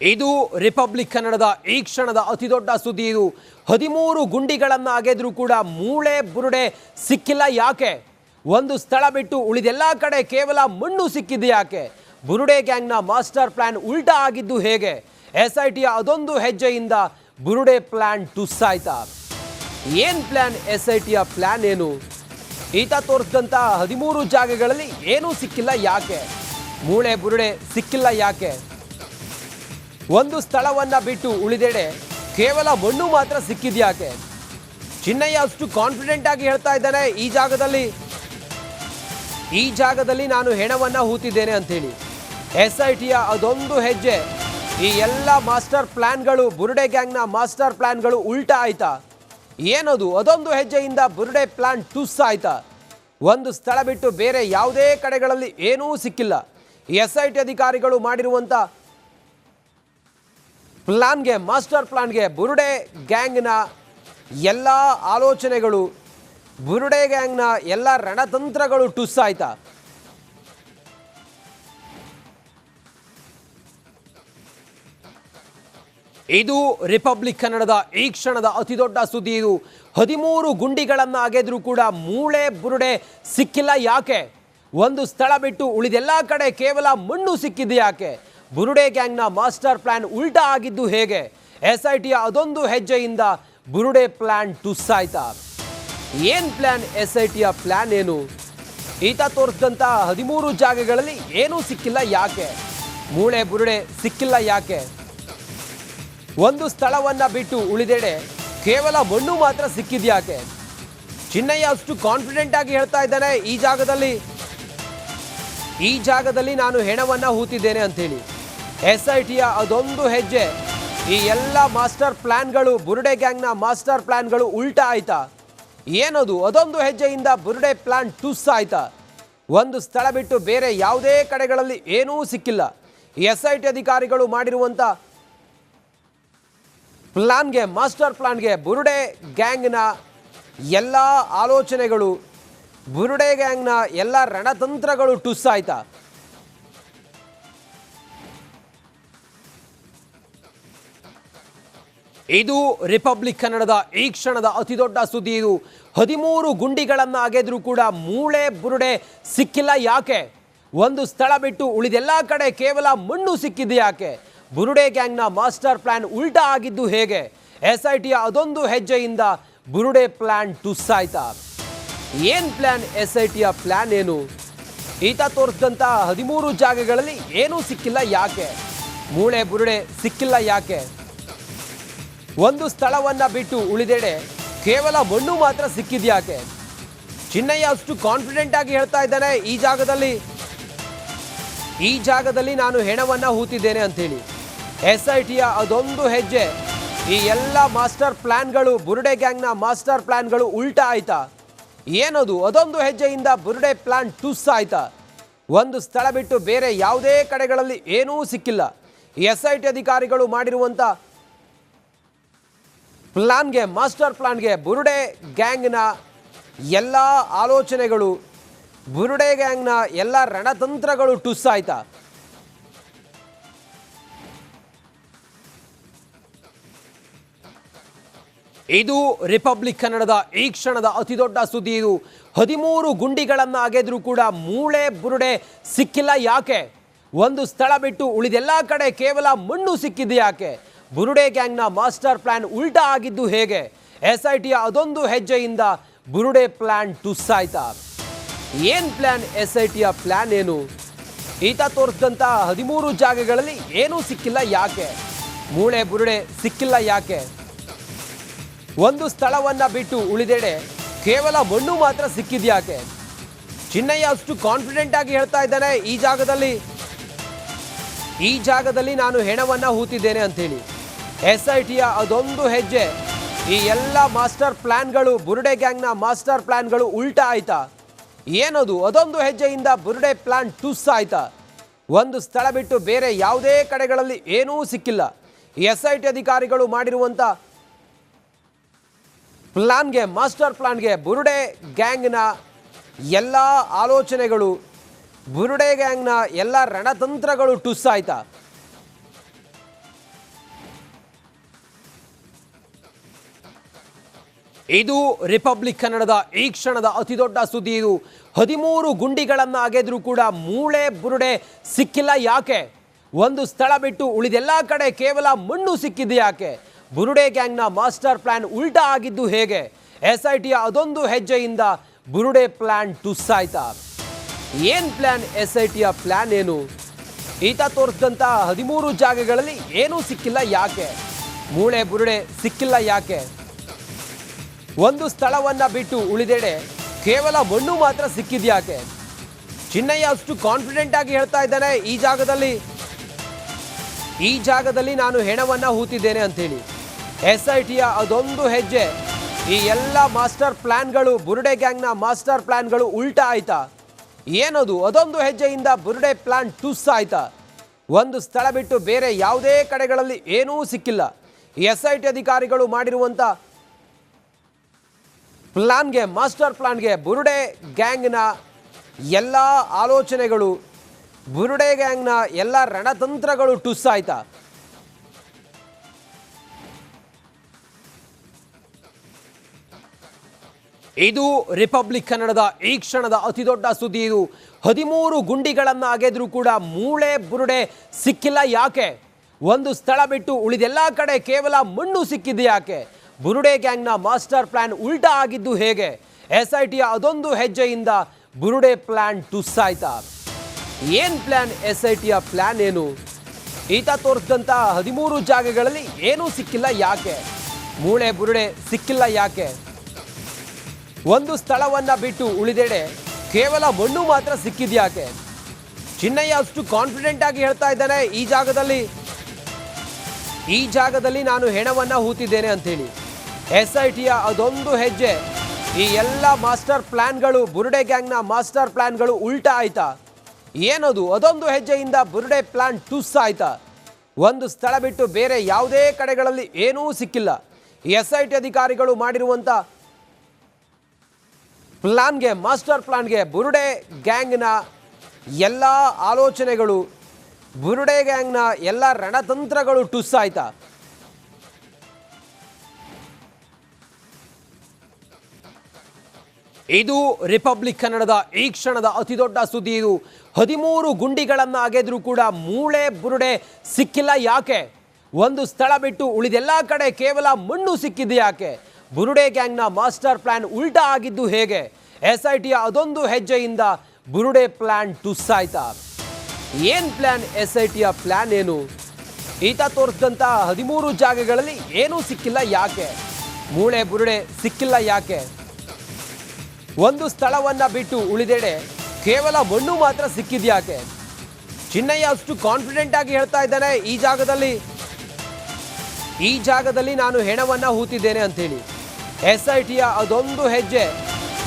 ಇದು ರಿಪಬ್ಲಿಕ್ ಕನ್ನಡದ ಈ ಕ್ಷಣದ ಅತಿದೊಡ್ಡ ಸುದ್ದಿ. ಇದು 13 ಗುಂಡಿಗಳನ್ನು ಅಗೆದ್ರೂ ಕೂಡ ಮೂಳೆ ಬುರುಡೆ ಸಿಕ್ಕಿಲ್ಲ ಯಾಕೆ? ಒಂದು ಸ್ಥಳ ಬಿಟ್ಟು ಉಳಿದೆಲ್ಲ ಕಡೆ ಕೇವಲ ಮಣ್ಣು ಸಿಕ್ಕಿದೆ ಯಾಕೆ? ಬುರುಡೆ ಗ್ಯಾಂಗ್ನ ಮಾಸ್ಟರ್ ಪ್ಲಾನ್ ಉಲ್ಟಾ ಆಗಿದ್ದು ಹೇಗೆ? SITಯ ಅದೊಂದು ಹೆಜ್ಜೆಯಿಂದ ಬುರುಡೆ ಪ್ಲಾನ್ ಟುಸ್ಸಾಯ್ತಾ? ಏನು ಪ್ಲಾನ್? SITಯ ಪ್ಲಾನ್ ಏನು? ಈತ ತೋರಿಸಿದಂಥ 13 ಜಾಗಗಳಲ್ಲಿ ಏನೂ ಸಿಕ್ಕಿಲ್ಲ ಯಾಕೆ? ಮೂಳೆ ಬುರುಡೆ ಸಿಕ್ಕಿಲ್ಲ ಯಾಕೆ? ಒಂದು ಸ್ಥಳವನ್ನು ಬಿಟ್ಟು ಉಳಿದೆಡೆ ಕೇವಲ ಮಣ್ಣು ಮಾತ್ರ ಸಿಕ್ಕಿದ್ಯಾಕೆ? ಚಿನ್ನಯ್ಯ ಅಷ್ಟು ಕಾನ್ಫಿಡೆಂಟ್ ಆಗಿ ಹೇಳ್ತಾ ಇದ್ದಾನೆ, ಈ ಜಾಗದಲ್ಲಿ ನಾನು ಹೆಣವನ್ನು ಹೂತಿದ್ದೇನೆ ಅಂತೇಳಿ. SITಯ ಅದೊಂದು ಹೆಜ್ಜೆ ಈ ಎಲ್ಲ ಮಾಸ್ಟರ್ ಪ್ಲಾನ್ಗಳು, ಬುರುಡೆ ಗ್ಯಾಂಗ್ನ ಮಾಸ್ಟರ್ ಪ್ಲಾನ್ಗಳು ಉಲ್ಟಾ ಆಯ್ತಾ? ಏನದು? ಅದೊಂದು ಹೆಜ್ಜೆಯಿಂದ ಬುರುಡೆ ಪ್ಲಾನ್ ಟುಸ್ ಆಯ್ತಾ? ಒಂದು ಸ್ಥಳ ಬಿಟ್ಟು ಬೇರೆ ಯಾವುದೇ ಕಡೆಗಳಲ್ಲಿ ಏನೂ ಸಿಕ್ಕಿಲ್ಲ. SIT ಅಧಿಕಾರಿಗಳು ಮಾಡಿರುವಂಥ ಪ್ಲಾನ್ಗೆ, ಮಾಸ್ಟರ್ ಪ್ಲಾನ್ಗೆ ಬುರುಡೆ ಗ್ಯಾಂಗ್ನ ಎಲ್ಲ ಆಲೋಚನೆಗಳು, ಬುರುಡೆ ಗ್ಯಾಂಗ್ನ ಎಲ್ಲ ರಣತಂತ್ರಗಳು ಟುಸ್ ಆಯ್ತಾ? ಇದು ರಿಪಬ್ಲಿಕ್ ಕನ್ನಡದ ಈ ಕ್ಷಣದ ಅತಿದೊಡ್ಡ ಸುದ್ದಿ. ಇದು 13 ಗುಂಡಿಗಳನ್ನು ಅಗೆದ್ರೂ ಕೂಡ ಮೂಳೆ ಬುರುಡೆ ಸಿಕ್ಕಿಲ್ಲ ಯಾಕೆ? ಒಂದು ಸ್ಥಳ ಬಿಟ್ಟು ಉಳಿದೆಲ್ಲ ಕಡೆ ಕೇವಲ ಮಣ್ಣು ಸಿಕ್ಕಿದೆ ಯಾಕೆ? ಬುರುಡೆ ಗ್ಯಾಂಗ್ನ ಮಾಸ್ಟರ್ ಪ್ಲಾನ್ ಉಲ್ಟಾ ಆಗಿದ್ದು ಹೇಗೆ? SITಯ ಅದೊಂದು ಹೆಜ್ಜೆಯಿಂದ ಬುರುಡೆ ಪ್ಲಾನ್ ಟುಸ್ಸಾಯ್ತಾ? ಏನು ಪ್ಲಾನ್? SITಯ ಪ್ಲಾನ್ ಏನು? ಈತ ತೋರಿಸಿದಂಥ 13 ಜಾಗಗಳಲ್ಲಿ ಏನೂ ಸಿಕ್ಕಿಲ್ಲ ಯಾಕೆ? ಮೂಳೆ ಬುರುಡೆ ಸಿಕ್ಕಿಲ್ಲ ಯಾಕೆ? ಒಂದು ಸ್ಥಳವನ್ನು ಬಿಟ್ಟು ಉಳಿದೆಡೆ ಕೇವಲ ಮಣ್ಣು ಮಾತ್ರ ಸಿಕ್ಕಿದ್ಯಾಕೆ? ಚಿನ್ನಯ್ಯ ಅಷ್ಟು ಕಾನ್ಫಿಡೆಂಟ್ ಆಗಿ ಹೇಳ್ತಾ ಇದ್ದಾನೆ, ಈ ಜಾಗದಲ್ಲಿ ನಾನು ಹೆಣವನ್ನು ಹೂತಿದ್ದೇನೆ ಅಂತೇಳಿ. SITಯ ಅದೊಂದು ಹೆಜ್ಜೆ ಈ ಎಲ್ಲ ಮಾಸ್ಟರ್ ಪ್ಲಾನ್ಗಳು, ಬುರುಡೆ ಗ್ಯಾಂಗ್ನ ಮಾಸ್ಟರ್ ಪ್ಲಾನ್ಗಳು ಉಲ್ಟಾ ಆಯ್ತಾ? ಏನದು? ಅದೊಂದು ಹೆಜ್ಜೆಯಿಂದ ಬುರುಡೆ ಪ್ಲಾನ್ ಟುಸ್ ಆಯ್ತಾ? ಒಂದು ಸ್ಥಳ ಬಿಟ್ಟು ಬೇರೆ ಯಾವುದೇ ಕಡೆಗಳಲ್ಲಿ ಏನೂ ಸಿಕ್ಕಿಲ್ಲ. SIT ಅಧಿಕಾರಿಗಳು ಮಾಡಿರುವಂಥ ಪ್ಲಾನ್ಗೆ, ಮಾಸ್ಟರ್ ಪ್ಲಾನ್ಗೆ ಬುರುಡೆ ಗ್ಯಾಂಗ್ನ ಎಲ್ಲ ಆಲೋಚನೆಗಳು, ಬುರುಡೆ ಗ್ಯಾಂಗ್ನ ಎಲ್ಲ ರಣತಂತ್ರಗಳು ಟುಸ್ ಆಯ್ತಾ? ಇದು ರಿಪಬ್ಲಿಕ್ ಕನ್ನಡದ ಈ ಕ್ಷಣದ ಅತಿದೊಡ್ಡ ಸುದ್ದಿ. ಇದು 13 ಗುಂಡಿಗಳನ್ನು ಅಗೆದ್ರೂ ಕೂಡ ಮೂಳೆ ಬುರುಡೆ ಸಿಕ್ಕಿಲ್ಲ ಯಾಕೆ? ಒಂದು ಸ್ಥಳ ಬಿಟ್ಟು ಉಳಿದೆಲ್ಲ ಕಡೆ ಕೇವಲ ಮಣ್ಣು ಸಿಕ್ಕಿದೆ ಯಾಕೆ? ಬುರುಡೆ ಗ್ಯಾಂಗ್ನ ಮಾಸ್ಟರ್ ಪ್ಲಾನ್ ಉಲ್ಟಾ ಆಗಿದ್ದು ಹೇಗೆ? SITಯ ಅದೊಂದು ಹೆಜ್ಜೆಯಿಂದ ಬುರುಡೆ ಪ್ಲಾನ್ ಟುಸ್ಸಾಯ್ತಾ? ಏನು ಪ್ಲಾನ್? SITಯ ಪ್ಲಾನ್ ಏನು? ಈತ ತೋರಿಸಿದಂಥ 13 ಜಾಗಗಳಲ್ಲಿ ಏನೂ ಸಿಕ್ಕಿಲ್ಲ ಯಾಕೆ? ಮೂಳೆ ಬುರುಡೆ ಸಿಕ್ಕಿಲ್ಲ ಯಾಕೆ? ಒಂದು ಸ್ಥಳವನ್ನು ಬಿಟ್ಟು ಉಳಿದೆಡೆ ಕೇವಲ ಮಣ್ಣು ಮಾತ್ರ ಸಿಕ್ಕಿದ್ಯಾಕೆ? ಚಿನ್ನಯ್ಯ ಅಷ್ಟು ಕಾನ್ಫಿಡೆಂಟ್ ಆಗಿ ಹೇಳ್ತಾ ಇದ್ದಾನೆ, ಈ ಜಾಗದಲ್ಲಿ ನಾನು ಹೆಣವನ್ನು ಹೂತಿದ್ದೇನೆ ಅಂತೇಳಿ. SITಯ ಅದೊಂದು ಹೆಜ್ಜೆ ಈ ಎಲ್ಲ ಮಾಸ್ಟರ್ ಪ್ಲಾನ್ಗಳು, ಬುರುಡೆ ಗ್ಯಾಂಗ್ನ ಮಾಸ್ಟರ್ ಪ್ಲಾನ್ಗಳು ಉಲ್ಟಾ ಆಯ್ತಾ? ಏನದು? ಅದೊಂದು ಹೆಜ್ಜೆಯಿಂದ ಬುರುಡೆ ಪ್ಲಾನ್ ಟುಸ್ ಆಯ್ತಾ? ಒಂದು ಸ್ಥಳ ಬಿಟ್ಟು ಬೇರೆ ಯಾವುದೇ ಕಡೆಗಳಲ್ಲಿ ಏನೂ ಸಿಕ್ಕಿಲ್ಲ. SIT ಅಧಿಕಾರಿಗಳು ಮಾಡಿರುವಂಥ ಪ್ಲಾನ್ಗೆ, ಮಾಸ್ಟರ್ ಪ್ಲಾನ್ಗೆ ಬುರುಡೆ ಗ್ಯಾಂಗ್ನ ಎಲ್ಲ ಆಲೋಚನೆಗಳು, ಬುರುಡೆ ಗ್ಯಾಂಗ್ನ ಎಲ್ಲ ರಣತಂತ್ರಗಳು ಟುಸ್ ಆಯ್ತಾ? ಇದು ರಿಪಬ್ಲಿಕ್ ಕನ್ನಡದ ಈ ಕ್ಷಣದ ಅತಿದೊಡ್ಡ ಸುದ್ದಿ. ಇದು 13 ಗುಂಡಿಗಳನ್ನು ಅಗೆದ್ರೂ ಕೂಡ ಮೂಳೆ ಬುರುಡೆ ಸಿಕ್ಕಿಲ್ಲ ಯಾಕೆ? ಒಂದು ಸ್ಥಳ ಬಿಟ್ಟು ಉಳಿದೆಲ್ಲ ಕಡೆ ಕೇವಲ ಮಣ್ಣು ಸಿಕ್ಕಿದೆ ಯಾಕೆ? ಬುರುಡೆ ಗ್ಯಾಂಗ್ನ ಮಾಸ್ಟರ್ ಪ್ಲಾನ್ ಉಲ್ಟಾ ಆಗಿದ್ದು ಹೇಗೆ? SITಯ ಅದೊಂದು ಹೆಜ್ಜೆಯಿಂದ ಬುರುಡೆ ಪ್ಲಾನ್ ಟುಸ್ಸಾಯ್ತಾ? ಏನು ಪ್ಲಾನ್? SITಯ ಪ್ಲಾನ್ ಏನು? ಈತ ತೋರಿಸಿದಂಥ 13 ಜಾಗಗಳಲ್ಲಿ ಏನೂ ಸಿಕ್ಕಿಲ್ಲ ಯಾಕೆ? ಮೂಳೆ ಬುರುಡೆ ಸಿಕ್ಕಿಲ್ಲ ಯಾಕೆ? ಒಂದು ಸ್ಥಳವನ್ನು ಬಿಟ್ಟು ಉಳಿದೆಡೆ ಕೇವಲ ಮಣ್ಣು ಮಾತ್ರ ಸಿಕ್ಕಿದ್ಯಾಕೆ? ಚಿನ್ನಯ್ಯ ಅಷ್ಟು ಕಾನ್ಫಿಡೆಂಟ್ ಆಗಿ ಹೇಳ್ತಾ ಇದ್ದಾನೆ, ಈ ಜಾಗದಲ್ಲಿ ನಾನು ಹೆಣವನ್ನು ಹೂತಿದ್ದೇನೆ ಅಂತೇಳಿ. SITಯ ಅದೊಂದು ಹೆಜ್ಜೆ ಈ ಎಲ್ಲ ಮಾಸ್ಟರ್ ಪ್ಲಾನ್ಗಳು, ಬುರುಡೆ ಗ್ಯಾಂಗ್ನ ಮಾಸ್ಟರ್ ಪ್ಲಾನ್ಗಳು ಉಲ್ಟಾ ಆಯ್ತಾ? ಏನದು? ಅದೊಂದು ಹೆಜ್ಜೆಯಿಂದ ಬುರುಡೆ ಪ್ಲಾನ್ ಟುಸ್ ಆಯ್ತಾ? ಒಂದು ಸ್ಥಳ ಬಿಟ್ಟು ಬೇರೆ ಯಾವುದೇ ಕಡೆಗಳಲ್ಲಿ ಏನೂ ಸಿಕ್ಕಿಲ್ಲ. SIT ಅಧಿಕಾರಿಗಳು ಮಾಡಿರುವಂಥ ಪ್ಲಾನ್ಗೆ, ಮಾಸ್ಟರ್ ಪ್ಲಾನ್ಗೆ ಬುರುಡೆ ಗ್ಯಾಂಗ್ನ ಎಲ್ಲ ಆಲೋಚನೆಗಳು, ಬುರುಡೆ ಗ್ಯಾಂಗ್ನ ಎಲ್ಲ ರಣತಂತ್ರಗಳು ಟುಸ್ ಆಯ್ತಾ? ಇದು ರಿಪಬ್ಲಿಕ್ ಕನ್ನಡದ ಈ ಕ್ಷಣದ ಅತಿದೊಡ್ಡ ಸುದ್ದಿ ಇದು. 13 ಗುಂಡಿಗಳನ್ನು ಅಗೆದ್ರೂ ಕೂಡ ಮೂಳೆ ಬುರುಡೆ ಸಿಕ್ಕಿಲ್ಲ ಯಾಕೆ? ಒಂದು ಸ್ಥಳ ಬಿಟ್ಟು ಉಳಿದೆಲ್ಲ ಕಡೆ ಕೇವಲ ಮಣ್ಣು ಸಿಕ್ಕಿದ್ದು ಯಾಕೆ? ಬುರುಡೆ ಗ್ಯಾಂಗ್ನ ಮಾಸ್ಟರ್ ಪ್ಲಾನ್ ಉಲ್ಟಾ ಆಗಿದ್ದು ಹೇಗೆ? SITಯ ಅದೊಂದು ಹೆಜ್ಜೆಯಿಂದ ಬುರುಡೆ ಪ್ಲಾನ್ ಟುಸ್ಸಾಯ್ತಾ? ಏನ್ ಪ್ಲಾನ್? SITಯ ಪ್ಲಾನ್ ಏನು? ಈತ ತೋರಿಸಿದಂಥ 13 ಜಾಗಗಳಲ್ಲಿ ಏನೂ ಸಿಕ್ಕಿಲ್ಲ ಯಾಕೆ? ಮೂಳೆ ಬುರುಡೆ ಸಿಕ್ಕಿಲ್ಲ ಯಾಕೆ? ಒಂದು ಸ್ಥಳವನ್ನ ಬಿಟ್ಟು ಉಳಿದೆಡೆ ಕೇವಲ ಮಣ್ಣು ಮಾತ್ರ ಸಿಕ್ಕಿದ್ಯಾಕೆ? ಚಿನ್ನಯ್ಯ ಅಷ್ಟು ಕಾನ್ಫಿಡೆಂಟ್ ಆಗಿ ಹೇಳ್ತಾ ಇದ್ದಾನೆ, ಈ ಜಾಗದಲ್ಲಿ ನಾನು ಹೆಣವನ್ನ ಹೂತಿದ್ದೇನೆ ಅಂತೇಳಿ. SITಯ ಅದೊಂದು ಹೆಜ್ಜೆ ಈ ಎಲ್ಲ ಮಾಸ್ಟರ್ ಪ್ಲಾನ್ಗಳು, ಬುರುಡೆ ಗ್ಯಾಂಗ್ನ ಮಾಸ್ಟರ್ ಪ್ಲಾನ್ಗಳು ಉಲ್ಟಾ ಆಯ್ತಾ? ಏನದು? ಅದೊಂದು ಹೆಜ್ಜೆಯಿಂದ ಬುರುಡೆ ಪ್ಲಾನ್ ಟುಸ್ ಆಯ್ತಾ? ಒಂದು ಸ್ಥಳ ಬಿಟ್ಟು ಬೇರೆ ಯಾವುದೇ ಕಡೆಗಳಲ್ಲಿ ಏನೂ ಸಿಕ್ಕಿಲ್ಲ. SIT ಅಧಿಕಾರಿಗಳು ಮಾಡಿರುವಂಥ ಪ್ಲಾನ್ಗೆ, ಮಾಸ್ಟರ್ ಪ್ಲಾನ್ಗೆ ಬುರುಡೆ ಗ್ಯಾಂಗ್ನ ಎಲ್ಲ ಆಲೋಚನೆಗಳು, ಬುರುಡೆ ಗ್ಯಾಂಗ್ನ ಎಲ್ಲ ರಣತಂತ್ರಗಳು ಟುಸ್ ಆಯ್ತಾ? ಇದು ರಿಪಬ್ಲಿಕ್ ಕನ್ನಡದ ಈ ಕ್ಷಣದ ಅತಿದೊಡ್ಡ ಸುದ್ದಿ ಇದು. 13 ಗುಂಡಿಗಳನ್ನು ಅಗೆದ್ರೂ ಕೂಡ ಮೂಳೆ ಬುರುಡೆ ಸಿಕ್ಕಿಲ್ಲ ಯಾಕೆ? ಒಂದು ಸ್ಥಳ ಬಿಟ್ಟು ಉಳಿದೆಲ್ಲ ಕಡೆ ಕೇವಲ ಮಣ್ಣು ಸಿಕ್ಕಿದ್ದು ಯಾಕೆ? ಬುರುಡೆ ಗ್ಯಾಂಗ್ನ ಮಾಸ್ಟರ್ ಪ್ಲಾನ್ ಉಲ್ಟಾ ಆಗಿದ್ದು ಹೇಗೆ? SITಯ ಅದೊಂದು ಹೆಜ್ಜೆಯಿಂದ ಬುರುಡೆ ಪ್ಲಾನ್ ಟುಸ್ಸಾಯ್ತಾ? ಏನ್ ಪ್ಲಾನ್? SITಯ ಪ್ಲಾನ್ ಏನು? ಈತ ತೋರಿಸಿದಂಥ 13 ಜಾಗಗಳಲ್ಲಿ ಏನೂ ಸಿಕ್ಕಿಲ್ಲ ಯಾಕೆ? ಮೂಳೆ ಬುರುಡೆ ಸಿಕ್ಕಿಲ್ಲ ಯಾಕೆ? ಒಂದು ಸ್ಥಳವನ್ನ ಬಿಟ್ಟು ಉಳಿದೆಡೆ ಕೇವಲ ಮಣ್ಣು ಮಾತ್ರ ಸಿಕ್ಕಿದ್ಯಾಕೆ? ಚಿನ್ನಯ್ಯ ಅಷ್ಟು ಕಾನ್ಫಿಡೆಂಟ್ ಆಗಿ ಹೇಳ್ತಾ ಇದ್ದಾನೆ, ಈ ಜಾಗದಲ್ಲಿ ನಾನು ಹೆಣವನ್ನ ಹೂತಿದ್ದೇನೆ ಅಂತೇಳಿ. SITಯ ಅದೊಂದು ಹೆಜ್ಜೆ ಈ ಎಲ್ಲ ಮಾಸ್ಟರ್ ಪ್ಲಾನ್ಗಳು, ಬುರುಡೆ ಗ್ಯಾಂಗ್ನ ಮಾಸ್ಟರ್ ಪ್ಲಾನ್ಗಳು ಉಲ್ಟಾ ಆಯ್ತಾ? ಏನದು? ಅದೊಂದು ಹೆಜ್ಜೆಯಿಂದ ಬುರುಡೆ ಪ್ಲಾನ್ ಟುಸ್ ಆಯ್ತಾ? ಒಂದು ಸ್ಥಳ ಬಿಟ್ಟು ಬೇರೆ ಯಾವುದೇ ಕಡೆಗಳಲ್ಲಿ ಏನೂ ಸಿಕ್ಕಿಲ್ಲ. SIT ಅಧಿಕಾರಿಗಳು ಮಾಡಿರುವಂಥ ಪ್ಲಾನ್ಗೆ, ಮಾಸ್ಟರ್ ಪ್ಲಾನ್ಗೆ ಬುರುಡೆ ಗ್ಯಾಂಗ್ನ ಎಲ್ಲ ಆಲೋಚನೆಗಳು, ಬುರುಡೆ ಗ್ಯಾಂಗ್ನ ಎಲ್ಲ ರಣತಂತ್ರಗಳು ಟುಸ್ ಆಯ್ತಾ? ಇದು ರಿಪಬ್ಲಿಕ್ ಕನ್ನಡದ ಈ ಕ್ಷಣದ ಅತಿದೊಡ್ಡ ಸುದ್ದಿ ಇದು. 13 ಗುಂಡಿಗಳನ್ನು ಅಗೆದ್ರೂ ಕೂಡ ಮೂಳೆ ಬುರುಡೆ ಸಿಕ್ಕಿಲ್ಲ ಯಾಕೆ? ಒಂದು ಸ್ಥಳ ಬಿಟ್ಟು ಉಳಿದೆಲ್ಲ ಕಡೆ ಕೇವಲ ಮಣ್ಣು ಸಿಕ್ಕಿದ್ದು ಯಾಕೆ? ಬುರುಡೆ ಗ್ಯಾಂಗ್ನ ಮಾಸ್ಟರ್ ಪ್ಲಾನ್ ಉಲ್ಟಾ ಆಗಿದ್ದು ಹೇಗೆ? SITಯ ಅದೊಂದು ಹೆಜ್ಜೆಯಿಂದ ಬುರುಡೆ ಪ್ಲಾನ್ ಟುಸ್ಸಾಯ್ತಾ? ಏನ್ ಪ್ಲಾನ್? SITಯ ಪ್ಲಾನ್ ಏನು? ಈತ ತೋರಿಸಿದಂಥ 13 ಜಾಗಗಳಲ್ಲಿ ಏನೂ ಸಿಕ್ಕಿಲ್ಲ ಯಾಕೆ? ಮೂಳೆ ಬುರುಡೆ ಸಿಕ್ಕಿಲ್ಲ ಯಾಕೆ? ಒಂದು ಸ್ಥಳವನ್ನ ಬಿಟ್ಟು ಉಳಿದೆಡೆ ಕೇವಲ ಮಣ್ಣು ಮಾತ್ರ ಸಿಕ್ಕಿದ್ಯಾಕೆ? ಚಿನ್ನಯ್ಯ ಅಷ್ಟು ಕಾನ್ಫಿಡೆಂಟ್ ಆಗಿ ಹೇಳ್ತಾ ಇದ್ದಾನೆ, ಈ ಜಾಗದಲ್ಲಿ ನಾನು ಹೆಣವನ್ನ ಹೂತಿದ್ದೇನೆ ಅಂತೇಳಿ. SITಯ ಅದೊಂದು ಹೆಜ್ಜೆ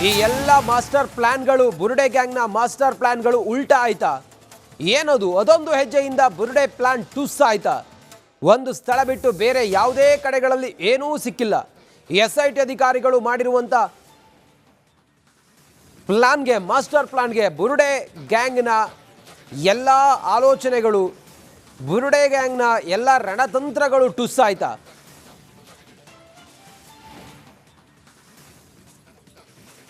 ಈ ಎಲ್ಲ ಮಾಸ್ಟರ್ ಪ್ಲಾನ್ಗಳು, ಬುರುಡೆ ಗ್ಯಾಂಗ್ನ ಮಾಸ್ಟರ್ ಪ್ಲಾನ್ಗಳು ಉಲ್ಟಾ ಆಯ್ತಾ? ಏನದು? ಅದೊಂದು ಹೆಜ್ಜೆಯಿಂದ ಬುರುಡೆ ಪ್ಲಾನ್ ಟುಸ್ ಆಯ್ತಾ? ಒಂದು ಸ್ಥಳ ಬಿಟ್ಟು ಬೇರೆ ಯಾವುದೇ ಕಡೆಗಳಲ್ಲಿ ಏನೂ ಸಿಕ್ಕಿಲ್ಲ. SIT ಅಧಿಕಾರಿಗಳು ಮಾಡಿರುವಂಥ ಪ್ಲಾನ್ಗೆ, ಮಾಸ್ಟರ್ ಪ್ಲಾನ್ಗೆ ಬುರುಡೆ ಗ್ಯಾಂಗ್ನ ಎಲ್ಲ ಆಲೋಚನೆಗಳು, ಬುರುಡೆ ಗ್ಯಾಂಗ್ನ ಎಲ್ಲ ರಣತಂತ್ರಗಳು ಟುಸ್ ಆಯ್ತಾ?